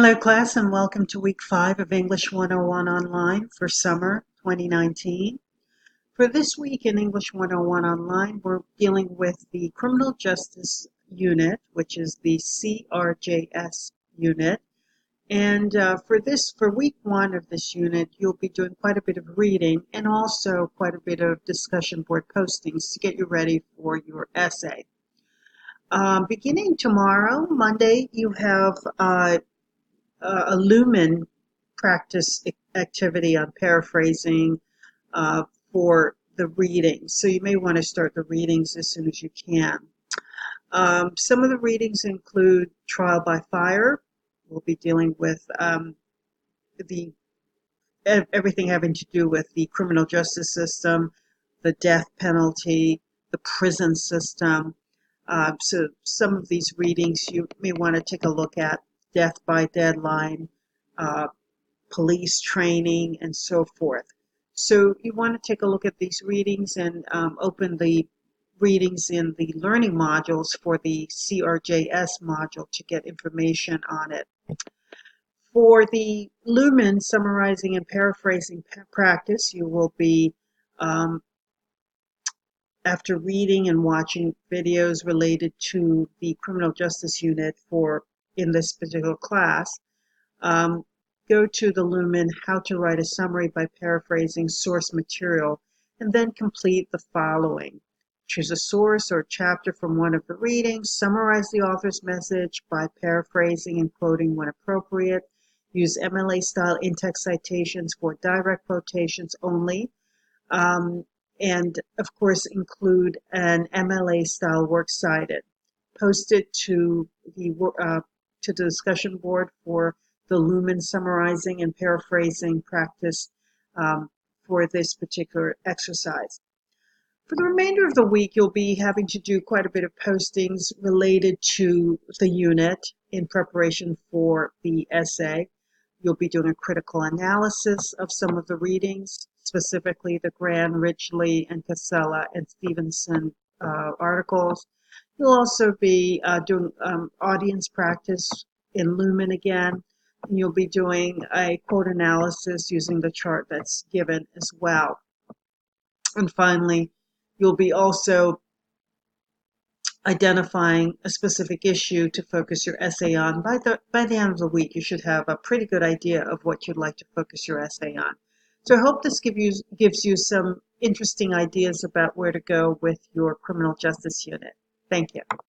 Hello, class, and welcome to week 5 of English 101 Online for summer 2019. For this week in English 101 Online, we're dealing with the Criminal Justice Unit, which is the CRJS unit. And for week 1 of this unit, you'll be doing quite a bit of reading and also quite a bit of discussion board postings to get you ready for your essay. Beginning tomorrow, Monday, you have a Lumen practice activity on paraphrasing for the readings. So you may want to start the readings as soon as you can. Some of the readings include Trial by Fire. We'll be dealing with everything having to do with the criminal justice system, the death penalty, the prison system. So some of these readings you may want to take a look at: Death by Deadline, police training, and so forth. So you want to take a look at these readings and open the readings in the learning modules for the CRJS module to get information on it. For the Lumen summarizing and paraphrasing practice, you will be, after reading and watching videos related to the criminal justice unit in this particular class, go to the Lumen How to Write a Summary by Paraphrasing Source Material, and then complete the following. Choose a source or chapter from one of the readings, summarize the author's message by paraphrasing and quoting when appropriate, use MLA-style in-text citations for direct quotations only, and of course include an MLA-style works cited. Post it to the discussion board for the Lumen summarizing and paraphrasing practice for this particular exercise. For the remainder of the week, you'll be having to do quite a bit of postings related to the unit in preparation for the essay. You'll be doing a critical analysis of some of the readings, specifically the Gran, Ridgely, and Casella and Stevenson articles. You'll also be doing audience practice in Lumen again. And you'll be doing a quote analysis using the chart that's given as well. And finally, you'll be also identifying a specific issue to focus your essay on. By the end of the week, you should have a pretty good idea of what you'd like to focus your essay on. So I hope this gives you some interesting ideas about where to go with your criminal justice unit. Thank you.